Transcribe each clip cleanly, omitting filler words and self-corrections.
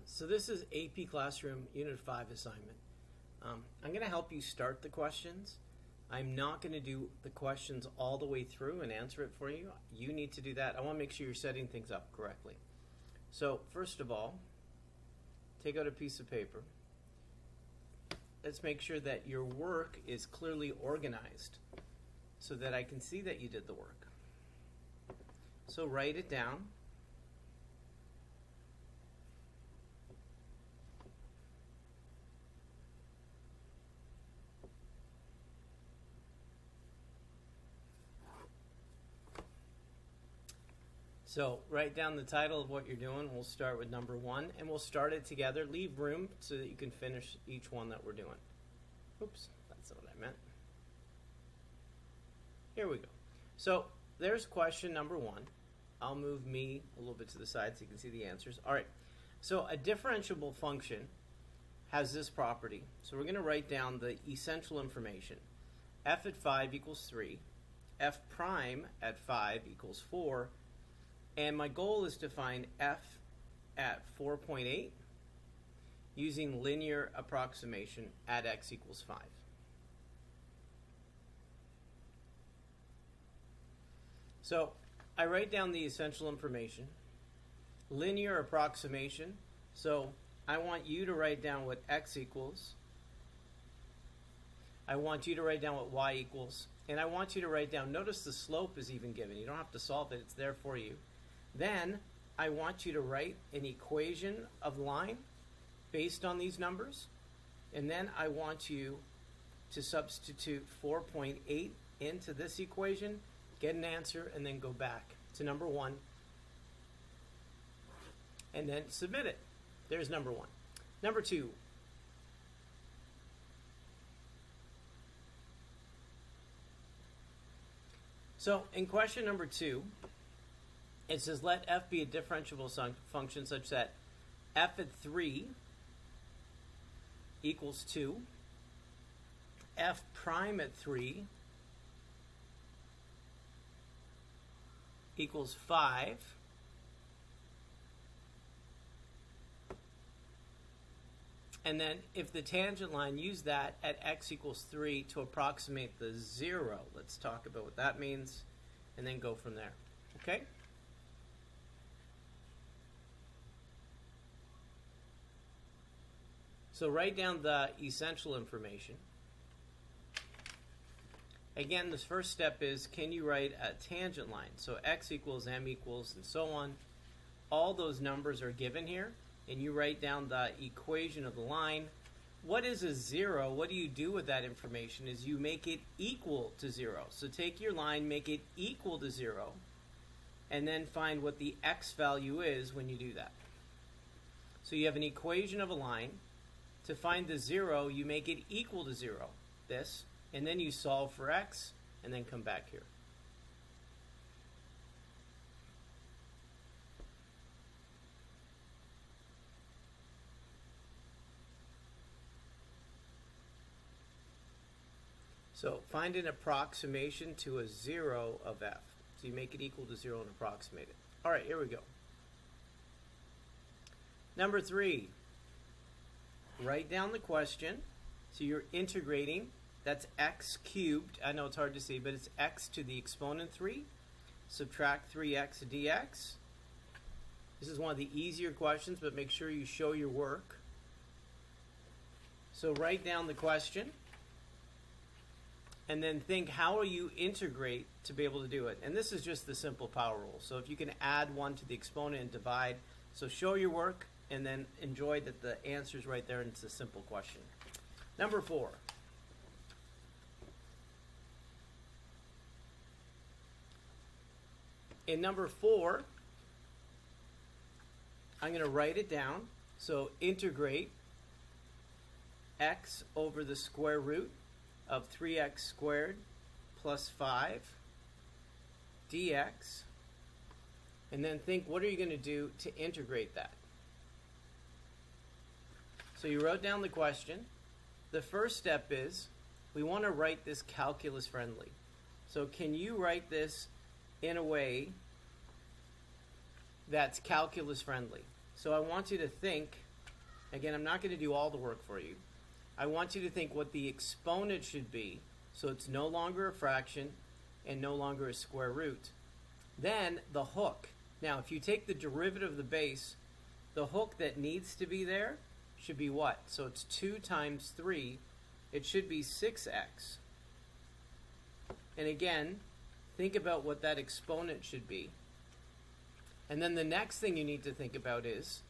So this is AP Classroom Unit 5 assignment. I'm going to help you start the questions. I'm not going to do the questions all the way through and answer it for you. You need to do that. I want to make sure you're setting things up correctly. So first of all, take out a piece of paper. Let's make sure that your work is clearly organized so that I can see that you did the work. So write it down. So write down the title of what you're doing. We'll start with number 1, and we'll start it together. Leave room so that you can finish each one that we're doing. Oops, that's not what I meant. Here we go. So there's question number 1. I'll move me a little bit to the side so you can see the answers. All right, so a differentiable function has this property. So we're going to write down the essential information. F at 5 equals 3. F prime at 5 equals 4. And my goal is to find f at 4.8 using linear approximation at x equals 5. So I write down the essential information. Linear approximation. So I want you to write down what x equals. I want you to write down what y equals. And I want you to write down, notice the slope is even given. You don't have to solve it. It's there for you. Then I want you to write an equation of line based on these numbers. And then I want you to substitute 4.8 into this equation, get an answer, and then go back to number 1. And then submit it. There's number 1. Number 2. So in question number 2, it says let f be a differentiable function such that f at 3 equals 2, f prime at 3 equals 5, and then if the tangent line, use that at x equals 3 to approximate the 0. Let's talk about what that means and then go from there. Okay? So write down the essential information. Again, this first step is, can you write a tangent line? So x equals, m equals, and so on. All those numbers are given here, and you write down the equation of the line. What is a 0? What do you do with that information is you make it equal to 0. So take your line, make it equal to 0, and then find what the x value is when you do that. So you have an equation of a line. To find the 0, you make it equal to 0, this, and then you solve for x, and then come back here. So find an approximation to a 0 of f. So you make it equal to 0 and approximate it. All right, here we go. Number 3. Write down the question. So you're integrating. That's x cubed. I know it's hard to see, but it's x to the exponent 3. Subtract 3x dx. This is one of the easier questions, but make sure you show your work. So write down the question. And then think, how will you integrate to be able to do it? And this is just the simple power rule. So if you can add 1 to the exponent and divide. So show your work. And then enjoy that the answer is right there, and it's a simple question. Number 4. In number 4, I'm going to write it down. So integrate x over the square root of 3x squared plus 5 dx. And then think, what are you going to do to integrate that? So you wrote down the question. The first step is we want to write this calculus friendly. So can you write this in a way that's calculus friendly? So I want you to think, again, I'm not going to do all the work for you. I want you to think what the exponent should be, so it's no longer a fraction and no longer a square root. Then the hook. Now, if you take the derivative of the base, the hook that needs to be there should be what? So it's 2 times 3. It should be 6x. And again, think about what that exponent should be. And then the next thing you need to think about is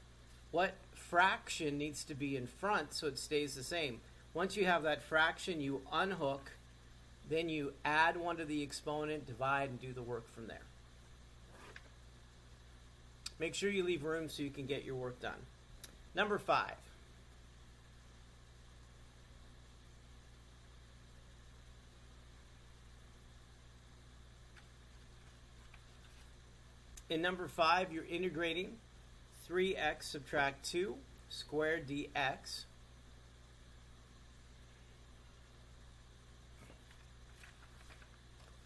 what fraction needs to be in front so it stays the same. Once you have that fraction, you unhook, then you add 1 to the exponent, divide, and do the work from there. Make sure you leave room so you can get your work done. Number 5. In number 5, you're integrating 3x subtract 2 squared dx.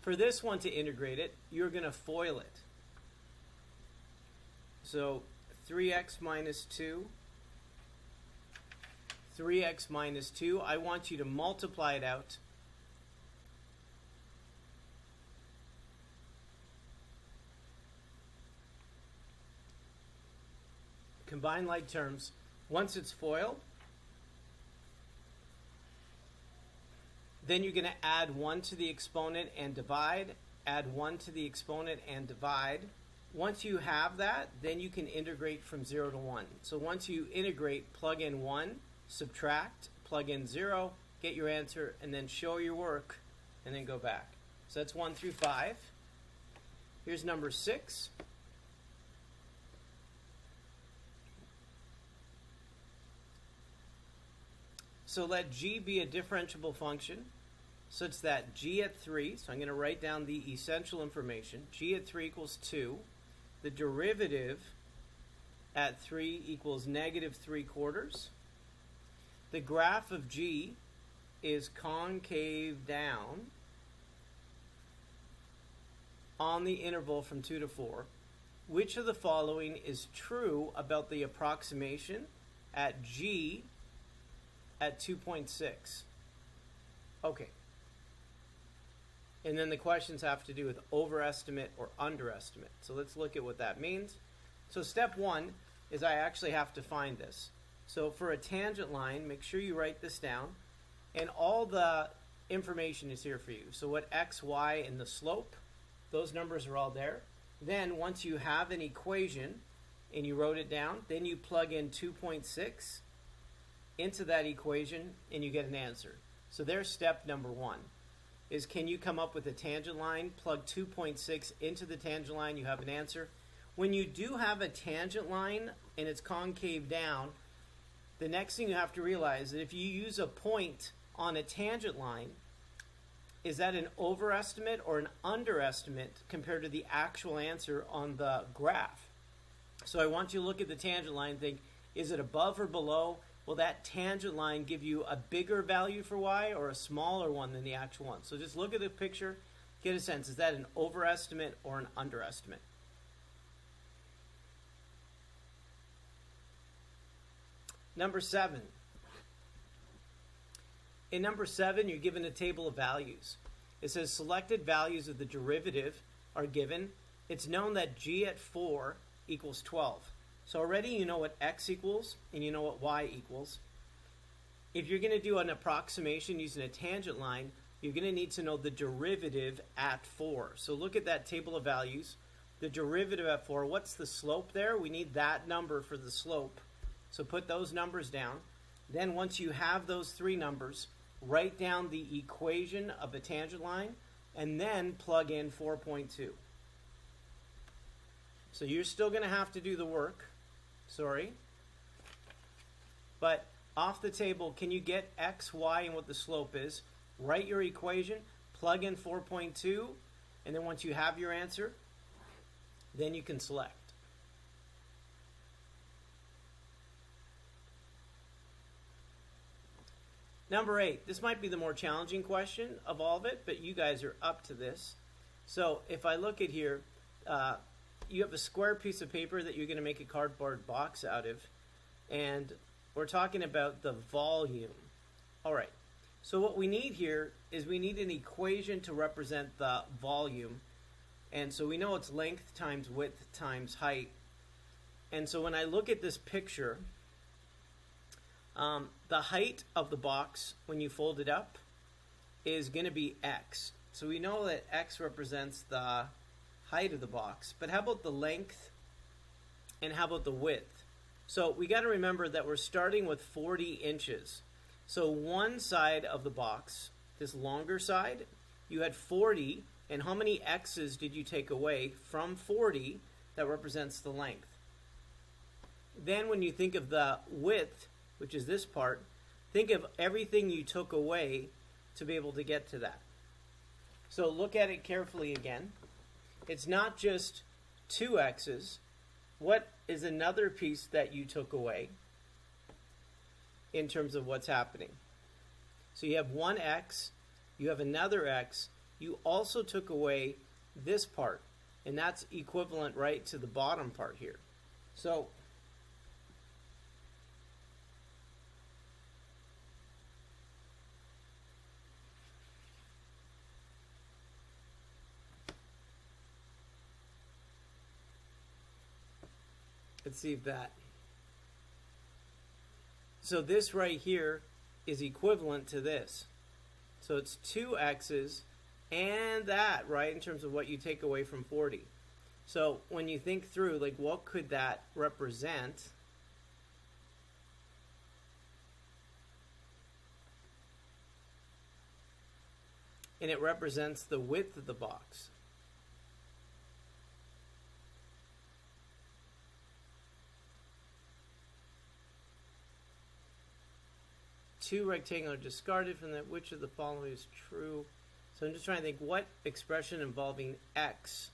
For this one to integrate it, you're going to FOIL it. So 3x minus 2, 3x minus 2, I want you to multiply it out. Combine like terms. Once it's FOILed, then you're going to add 1 to the exponent and divide, add 1 to the exponent and divide. Once you have that, then you can integrate from 0 to 1. So once you integrate, plug in 1, subtract, plug in 0, get your answer, and then show your work, and then go back. So that's 1 through 5. Here's number 6. So let g be a differentiable function such that g at 3, so I'm going to write down the essential information, g at 3 equals 2. The derivative at 3 equals negative 3/4. The graph of g is concave down on the interval from 2 to 4. Which of the following is true about the approximation at g at 2.6? Okay. And then the questions have to do with overestimate or underestimate. So let's look at what that means. So step 1 is I actually have to find this. So for a tangent line, make sure you write this down. And all the information is here for you. So what x, y, and the slope, those numbers are all there. Then once you have an equation and you wrote it down, then you plug in 2.6 into that equation and you get an answer. So there's step number 1. Is can you come up with a tangent line, plug 2.6 into the tangent line, you have an answer. When you do have a tangent line and it's concave down, the next thing you have to realize is that if you use a point on a tangent line, is that an overestimate or an underestimate compared to the actual answer on the graph? So I want you to look at the tangent line and think, is it above or below? Will that tangent line give you a bigger value for y or a smaller one than the actual one? So just look at the picture, get a sense. Is that an overestimate or an underestimate? Number 7. In number 7, you're given a table of values. It says selected values of the derivative are given. It's known that g at 4 equals 12. So already you know what x equals and you know what y equals. If you're going to do an approximation using a tangent line, you're going to need to know the derivative at 4. So look at that table of values. The derivative at 4, what's the slope there? We need that number for the slope. So put those numbers down. Then once you have those 3 numbers, write down the equation of a tangent line and then plug in 4.2. So you're still going to have to do the work. Sorry. But off the table, can you get x, y, and what the slope is? Write your equation, plug in 4.2, and then once you have your answer, then you can select. Number 8. This might be the more challenging question of all of it, but you guys are up to this. So if I look at here, you have a square piece of paper that you're going to make a cardboard box out of, and we're talking about the volume. All right, so what we need here is we need an equation to represent the volume, and so we know it's length times width times height. And so when I look at this picture, the height of the box when you fold it up is going to be x. So we know that x represents the height of the box, but how about the length and how about the width? So we got to remember that we're starting with 40 inches. So one side of the box, this longer side, you had 40, and how many x's did you take away from 40? That represents the length. Then when you think of the width, which is this part, think of everything you took away to be able to get to that. So look at it carefully again. It's not just 2 x's. What is another piece that you took away in terms of what's happening? So you have 1 x, you have another x, you also took away this part, and that's equivalent, right, to the bottom part here. So let's see if that. So this right here is equivalent to this. So it's 2 x's and that, right, in terms of what you take away from 40. So when you think through, like, what could that represent? And it represents the width of the box. Two rectangular discarded from that. Which of the following is true? So I'm just trying to think what expression involving x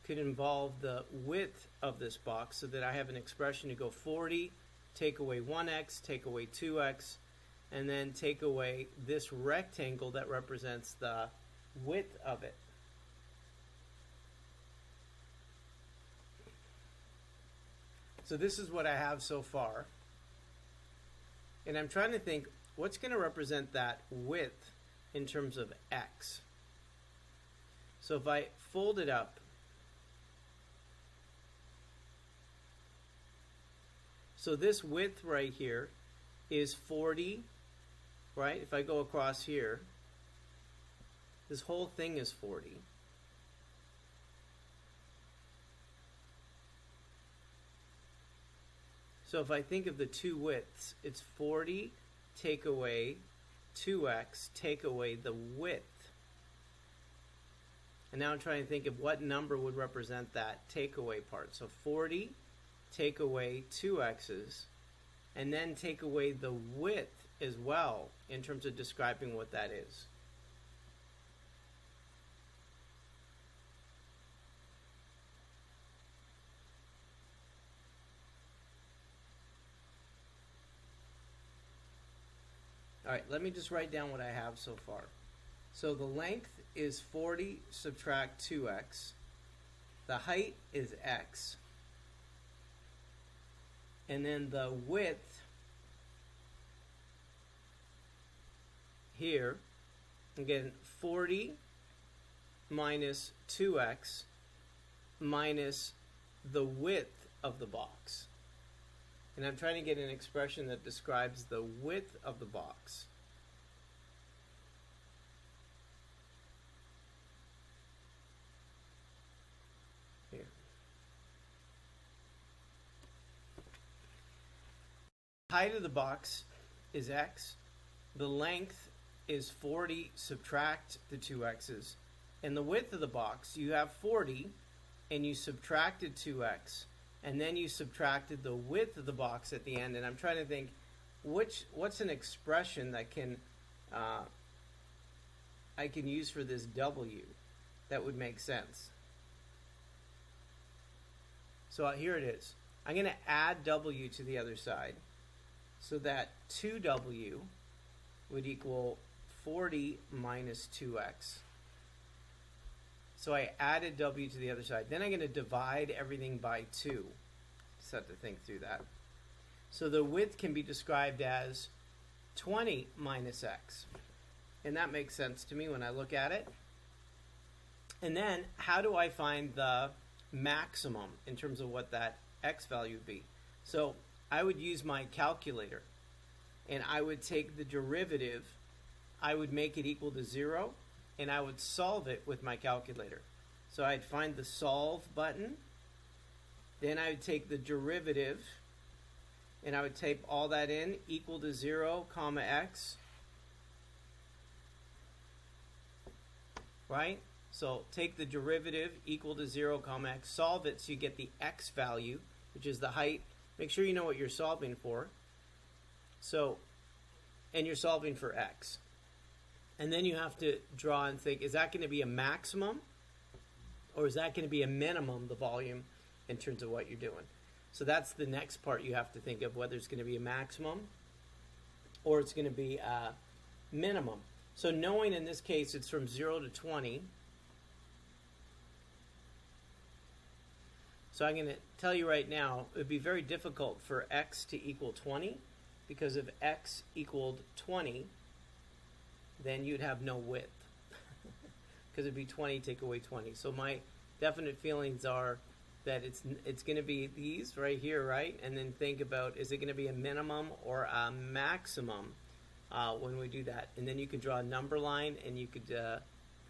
could involve the width of this box so that I have an expression to go 40, take away 1x, take away 2x, and then take away this rectangle that represents the width of it. So this is what I have so far. And I'm trying to think what's going to represent that width in terms of x. So if I fold it up, so this width right here is 40, right? If I go across here, this whole thing is 40. So if I think of the two widths, it's 40, take away 2x, take away the width. And now I'm trying to think of what number would represent that takeaway part. So 40, take away 2x's, and then take away the width as well in terms of describing what that is. All right, let me just write down what I have so far. So the length is 40 subtract 2x. The height is x. And then the width here, again, 40 minus 2x minus the width of the box. And I'm trying to get an expression that describes the width of the box. Here. The height of the box is x. The length is 40 subtract the 2x's. And the width of the box, you have 40 and you subtracted 2x. And then you subtracted the width of the box at the end. And I'm trying to think, what's an expression that I can use for this w that would make sense. So here it is. I'm going to add w to the other side. So that 2w would equal 40 minus 2x. So I added w to the other side. Then I'm going to divide everything by 2. Just have to think through that. So the width can be described as 20 minus x. And that makes sense to me when I look at it. And then how do I find the maximum in terms of what that x value would be? So I would use my calculator. And I would take the derivative. I would make it equal to 0. And I would solve it with my calculator. So I'd find the solve button. Then I would take the derivative. And I would type all that in, equal to 0, comma x. Right? So take the derivative, equal to 0, comma x. Solve it so you get the x value, which is the height. Make sure you know what you're solving for. So, and you're solving for x. And then you have to draw and think, is that going to be a maximum? Or is that going to be a minimum, the volume, in terms of what you're doing? So that's the next part you have to think of, whether it's going to be a maximum or it's going to be a minimum. So knowing in this case it's from 0 to 20, so I'm going to tell you right now, it would be very difficult for x to equal 20, because if x equaled 20, then you'd have no width, because it'd be 20 take away 20. So my definite feelings are that it's going to be these right here, right? And then think about, is it going to be a minimum or a maximum when we do that? And then you could draw a number line, and you could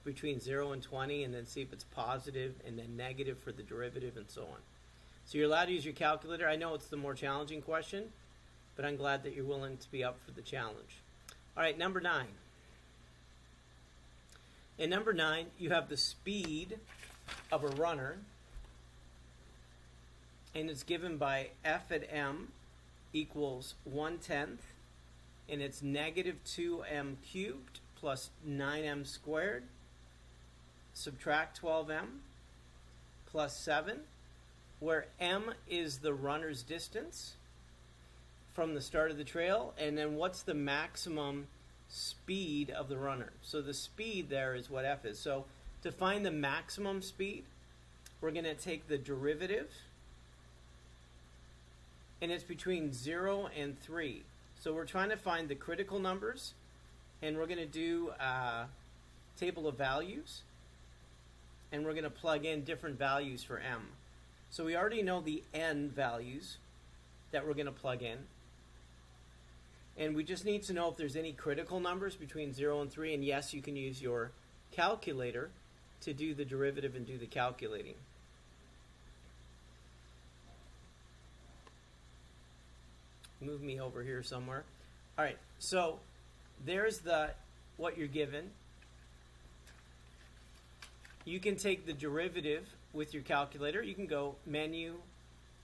between 0 and 20, and then see if it's positive and then negative for the derivative and so on. So you're allowed to use your calculator. I know it's the more challenging question, but I'm glad that you're willing to be up for the challenge. All right, number 9. In number 9, you have the speed of a runner, and it's given by f at m equals 1/10, and it's negative 2m cubed plus 9m squared. Subtract 12m plus 7, where m is the runner's distance from the start of the trail, and then what's the maximum speed of the runner. So the speed there is what f is. So to find the maximum speed, we're going to take the derivative, and it's between 0 and 3. So we're trying to find the critical numbers, and we're going to do a table of values, and we're going to plug in different values for m. So we already know the n values that we're going to plug in, and we just need to know if there's any critical numbers between 0 and 3, and yes, you can use your calculator to do the derivative and do the calculating. Move me over here somewhere. All right, so there's what you're given. You can take the derivative with your calculator. You can go menu,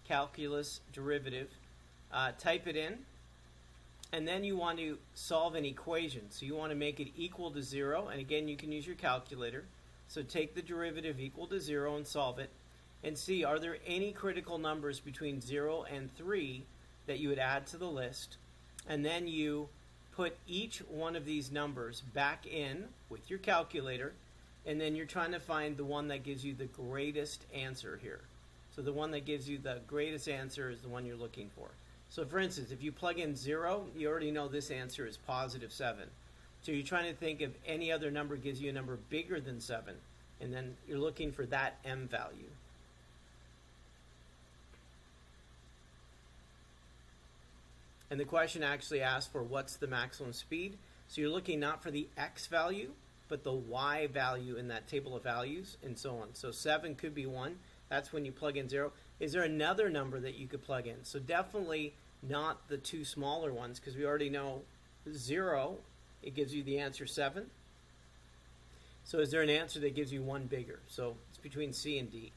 calculus, derivative, type it in, and then you want to solve an equation. So you want to make it equal to 0, and again, you can use your calculator. So take the derivative equal to 0 and solve it, and see, are there any critical numbers between 0 and 3 that you would add to the list, and then you put each one of these numbers back in with your calculator, and then you're trying to find the one that gives you the greatest answer here. So the one that gives you the greatest answer is the one you're looking for. So for instance, if you plug in 0, you already know this answer is positive 7. So you're trying to think if any other number gives you a number bigger than 7, and then you're looking for that m value. And the question actually asks for what's the maximum speed. So you're looking not for the x value, but the y value in that table of values, and so on. So 7 could be 1. That's when you plug in 0. Is there another number that you could plug in? So definitely not the two smaller ones, because we already know 0, it gives you the answer 7. So is there an answer that gives you one bigger? So it's between C and D.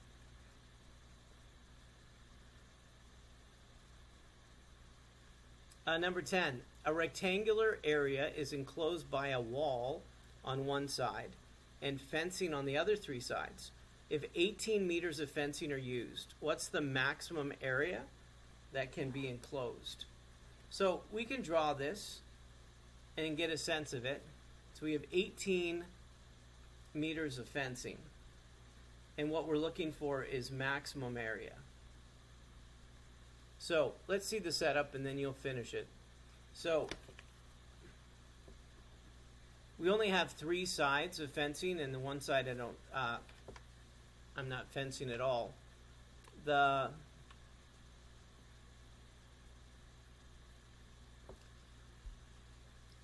Number 10, a rectangular area is enclosed by a wall on one side and fencing on the other 3 sides. If 18 meters of fencing are used, what's the maximum area that can be enclosed? So we can draw this and get a sense of it. So we have 18 meters of fencing. and what we're looking for is maximum area. So let's see the setup and then you'll finish it. So we only have 3 sides of fencing, and the one side I'm not fencing at all.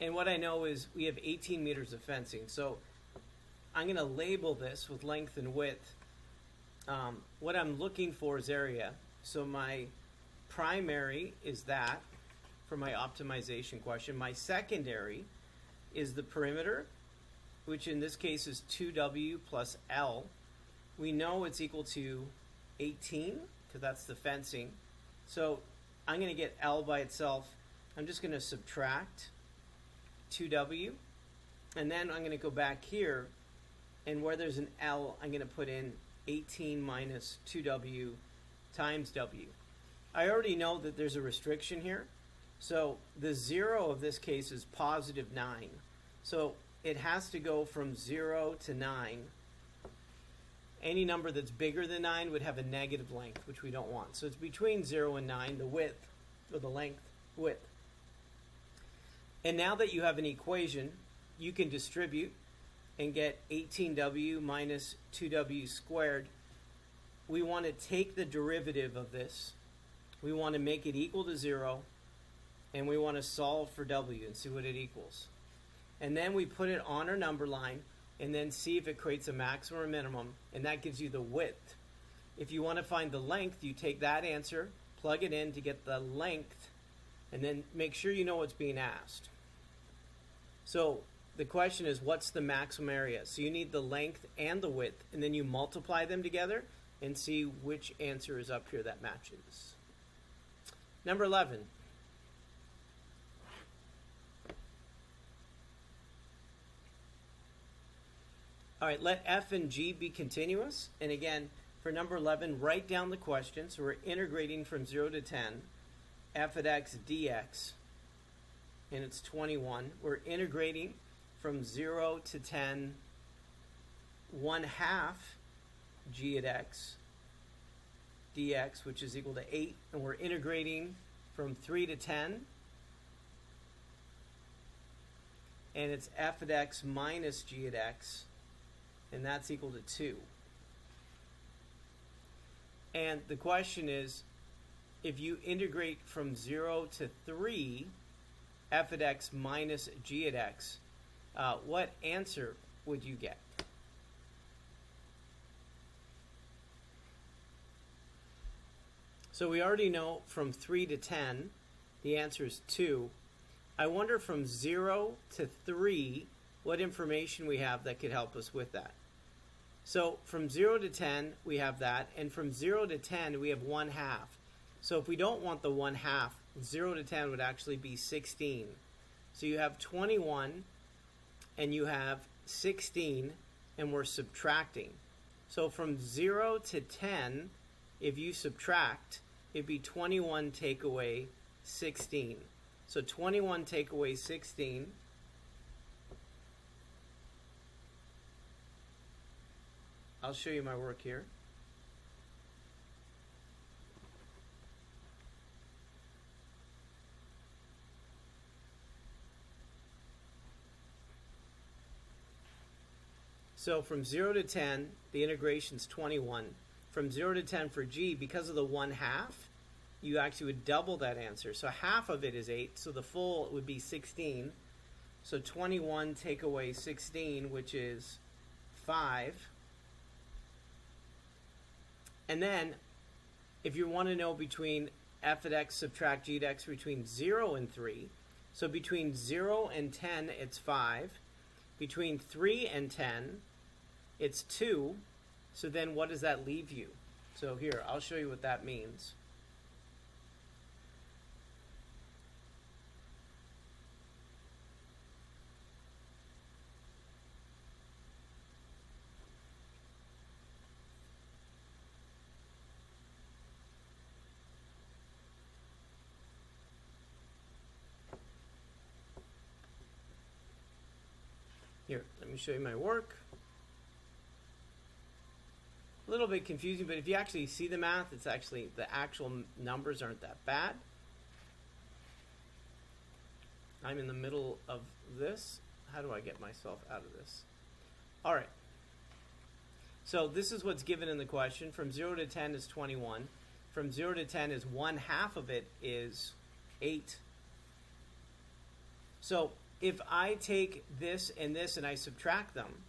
And what I know is we have 18 meters of fencing. So I'm going to label this with length and width. What I'm looking for is area. So my primary is that for my optimization question. My secondary is the perimeter, which in this case is 2W plus L. We know it's equal to 18 because that's the fencing. So I'm going to get L by itself. I'm just going to subtract 2W, and then I'm going to go back here, and where there's an L, I'm going to put in 18 minus 2W times W. I already know that there's a restriction here, so the 0 of this case is positive 9. So it has to go from 0 to 9. Any number that's bigger than 9 would have a negative length, which we don't want. So it's between 0 and 9, the width, or the length, width. And now that you have an equation, you can distribute and get 18W minus 2W squared. We want to take the derivative of this. We want to make it equal to 0, and we want to solve for W and see what it equals. And then we put it on our number line and then see if it creates a maximum or minimum, and that gives you the width. If you want to find the length, you take that answer, plug it in to get the length, and then make sure you know what's being asked. So the question is, what's the maximum area? So you need the length and the width, and then you multiply them together and see which answer is up here that matches. Number 11. All right, let f and g be continuous. And again, for number 11, write down the question. So we're integrating from 0 to 10, f at x dx, and it's 21. We're integrating from 0 to 10, 1/2 g at x dx, which is equal to 8. And we're integrating from 3 to 10, and it's f at x minus g at x, and that's equal to 2. And the question is, if you integrate from 0 to 3, f at x minus g at x, what answer would you get? So we already know from 3 to 10, the answer is 2. I wonder from 0 to 3, what information we have that could help us with that. So from 0 to 10, we have that, and from 0 to 10, we have 1/2. So if we don't want the 1/2, 0 to 10 would actually be 16. So you have 21, and you have 16, and we're subtracting. So from 0 to 10, if you subtract, it'd be 21 take away 16. So 21 take away 16. I'll show you my work here. So from 0 to 10, the integration's 21. From 0 to 10 for g, because of the 1/2, you actually would double that answer. So half of it is 8, so the full would be 16. So 21 take away 16, which is 5. And then, if you want to know between f at x subtract g at x between 0 and 3, so between 0 and 10, it's 5. Between 3 and 10, it's 2. So then what does that leave you? So here, I'll show you what that means. Here, let me show you my work. A little bit confusing, but if you actually see the math, it's actually, the actual numbers aren't that bad. I'm in the middle of this. How do I get myself out of this? All right. So this is what's given in the question. From 0 to 10 is 21. From 0 to 10 is 1/2 of it is 8. So if I take this and I subtract them,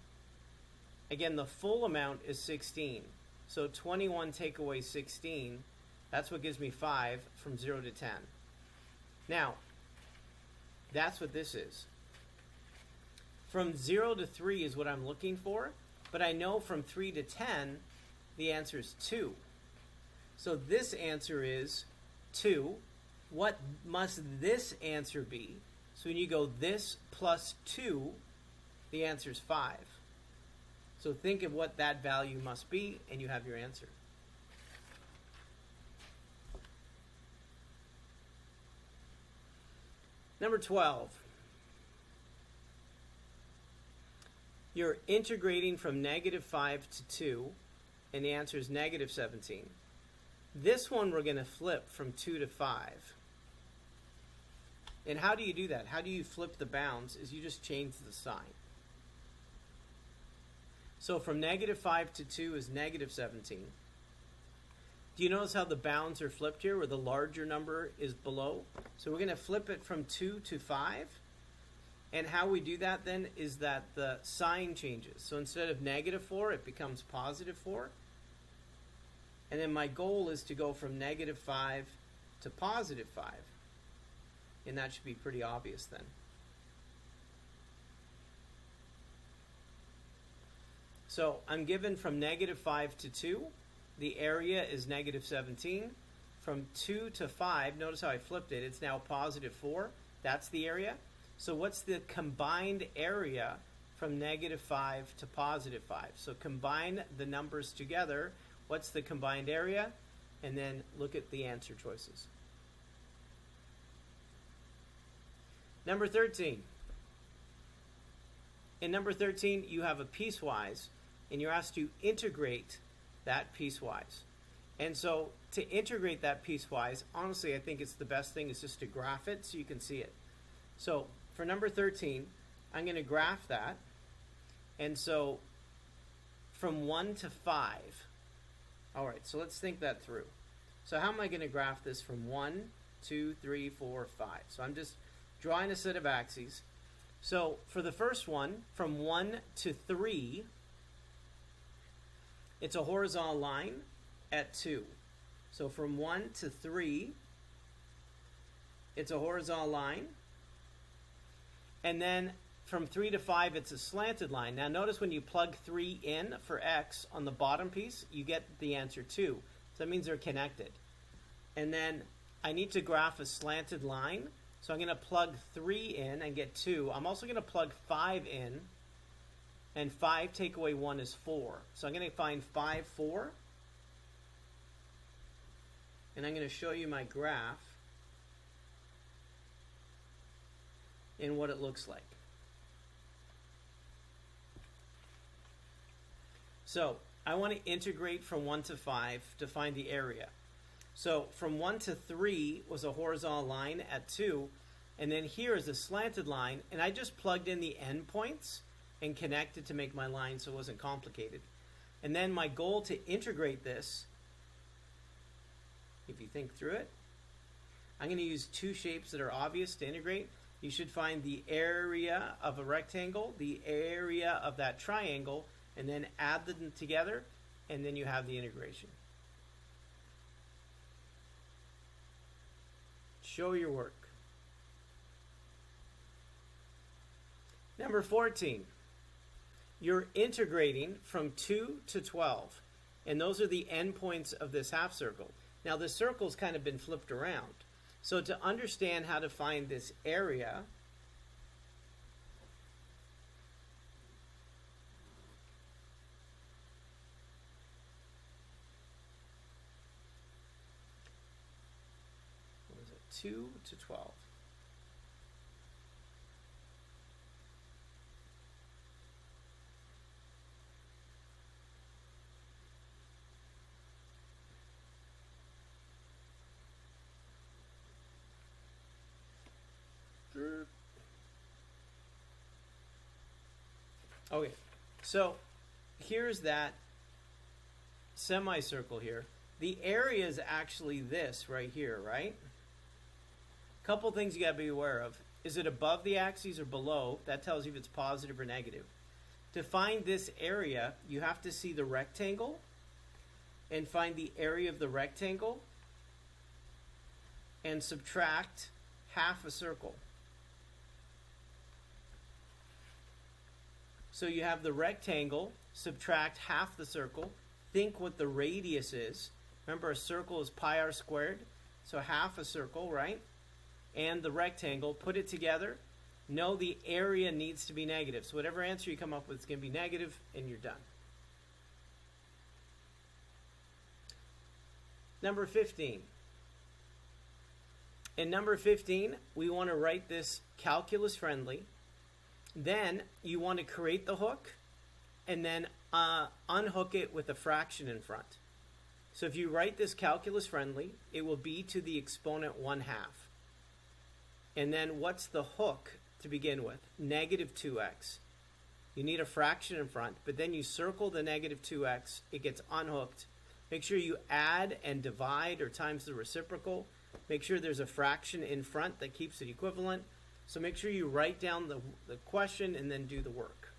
again, the full amount is 16. So 21 take away 16, that's what gives me 5 from 0 to 10. Now, that's what this is. From 0 to 3 is what I'm looking for, but I know from 3 to 10, the answer is 2. So this answer is 2. What must this answer be? So when you go this plus 2, the answer is 5. So think of what that value must be, and you have your answer. Number 12. You're integrating from -5 to 2, and the answer is -17. This one we're going to flip from 2 to 5. And how do you do that? How do you flip the bounds? Is you just change the sign. So from -5 to 2 is -17. Do you notice how the bounds are flipped here, where the larger number is below? So we're going to flip it from 2 to 5. And how we do that then is that the sign changes. So instead of -4, it becomes +4. And then my goal is to go from -5 to +5. And that should be pretty obvious then. So I'm given from -5 to 2. The area is -17. From 2 to 5, notice how I flipped it. It's now +4. That's the area. So what's the combined area from -5 to +5? So combine the numbers together. What's the combined area? And then look at the answer choices. Number 13. In number 13, you have a piecewise, and you're asked to integrate that piecewise. And so to integrate that piecewise, honestly, I think it's the best thing is just to graph it so you can see it. So for number 13, I'm going to graph that. And so from 1 to 5. All right, so let's think that through. So how am I going to graph this from 1, 2, 3, 4, 5? So I'm just drawing a set of axes. So for the first one, from 1 to 3, it's a horizontal line at 2. So from 1 to 3, it's a horizontal line. And then from 3 to 5, it's a slanted line. Now notice when you plug 3 in for x on the bottom piece, you get the answer 2. So that means they're connected. And then I need to graph a slanted line. So I'm going to plug 3 in and get 2. I'm also going to plug 5 in. And 5 take away 1 is 4. So I'm going to find 5, 4. And I'm going to show you my graph and what it looks like. So I want to integrate from 1 to 5 to find the area. So from 1 to 3 was a horizontal line at 2. And then here is a slanted line. And I just plugged in the endpoints and connected to make my line so it wasn't complicated. And then my goal to integrate this, if you think through it, I'm going to use two shapes that are obvious to integrate. You should find the area of a rectangle, the area of that triangle, and then add them together, and then you have the integration. Show your work. Number 14. You're integrating from 2 to 12. And those are the endpoints of this half circle. Now the circle's kind of been flipped around. So to understand how to find this area, what is it? 2 to 12. Okay, so here's that semicircle here. The area is actually this right here, right? Couple things you got to be aware of. Is it above the axes or below? That tells you if it's positive or negative. To find this area, you have to see the rectangle and find the area of the rectangle and subtract half a circle. So you have the rectangle, subtract half the circle. Think what the radius is. Remember, a circle is pi r squared, so half a circle, right? And the rectangle, put it together. Know the area needs to be negative. So whatever answer you come up with is going to be negative, and you're done. Number 15. In number 15, we want to write this calculus friendly. Then you want to create the hook and then unhook it with a fraction in front. So if you write this calculus friendly, it will be to the exponent 1/2. And then what's the hook to begin with? Negative 2x. You need a fraction in front, but then you circle the negative 2x. It gets unhooked. Make sure you add and divide or times the reciprocal. Make sure there's a fraction in front that keeps it equivalent. So make sure you write down the question and then do the work.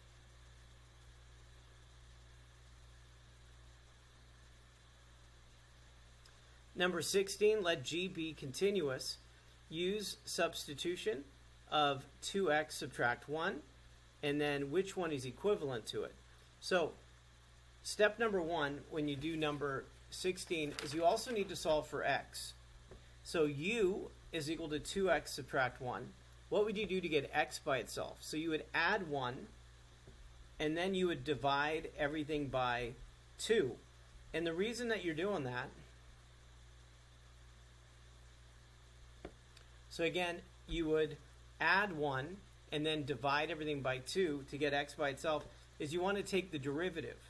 Number 16, let G be continuous. Use substitution of 2x subtract 1, and then which one is equivalent to it. So step number 1 when you do number 16 is you also need to solve for x. So u is equal to 2x subtract 1. What would you do to get x by itself? So you would add 1, and then you would divide everything by 2. And the reason that you're doing that, so again, you would add 1 and then divide everything by 2 to get x by itself, is you want to take the derivative.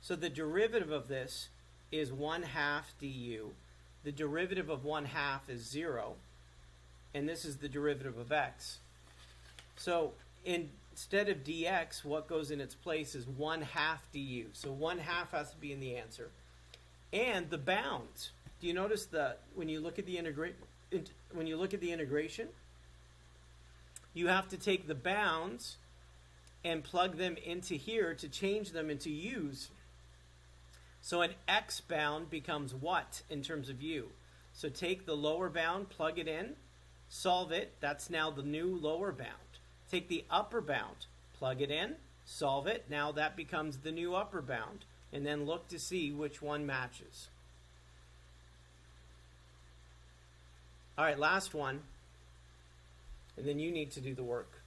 So the derivative of this is 1/2 du. The derivative of 1/2 is 0. And this is the derivative of x. So instead of dx, what goes in its place is 1/2 du. So 1/2 has to be in the answer. And the bounds. Do you notice that when you look at the integration, you have to take the bounds and plug them into here to change them into u's. So an x bound becomes what in terms of u? So take the lower bound, plug it in, solve it. That's now the new lower bound. Take the upper bound, plug it in, solve it. Now that becomes the new upper bound. And then look to see which one matches. All right, last one. And then you need to do the work.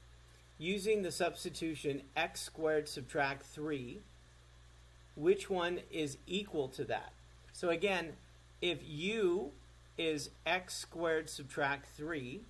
Using the substitution x squared subtract 3, which one is equal to that? So again, if u is x squared subtract 3,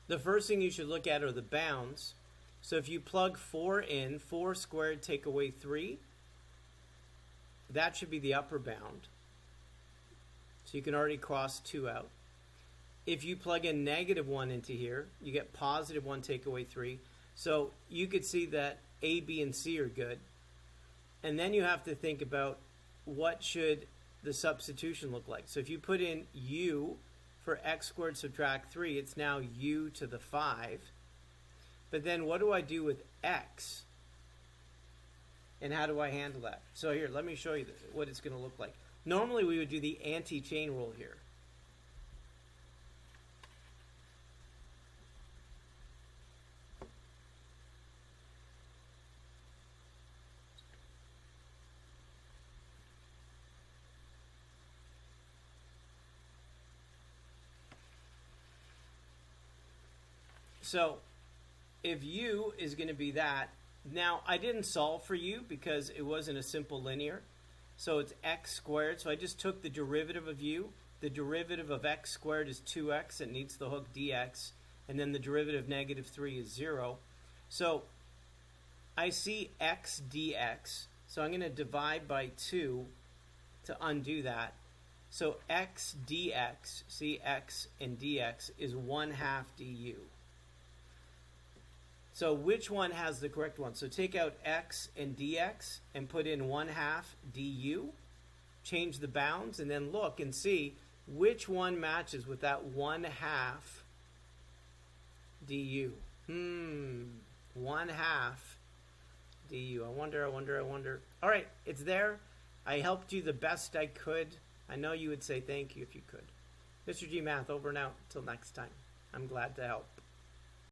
the first thing you should look at are the bounds. So if you plug 4 in, 4 squared take away 3, that should be the upper bound. So you can already cross 2 out. If you plug in -1 into here, you get +1 take away 3. So you could see that A, B, and C are good. And then you have to think about what should the substitution look like. So if you put in u for x squared subtract 3, it's now u to the 5. But then what do I do with x? And how do I handle that? So here, let me show you what it's going to look like. Normally we would do the anti-chain rule here. So if u is going to be that, now I didn't solve for u because it wasn't a simple linear. So it's x squared. So I just took the derivative of u. The derivative of x squared is 2x. It needs the hook dx. And then the derivative of negative 3 is 0. So I see x dx. So I'm going to divide by 2 to undo that. So x dx, see x and dx, is 1/2 du. So which one has the correct one? So take out x and dx and put in 1/2 du. Change the bounds and then look and see which one matches with that 1/2 du. 1/2 du. I wonder. All right, it's there. I helped you the best I could. I know you would say thank you if you could. Mr. G Math, over and out. Until next time. I'm glad to help.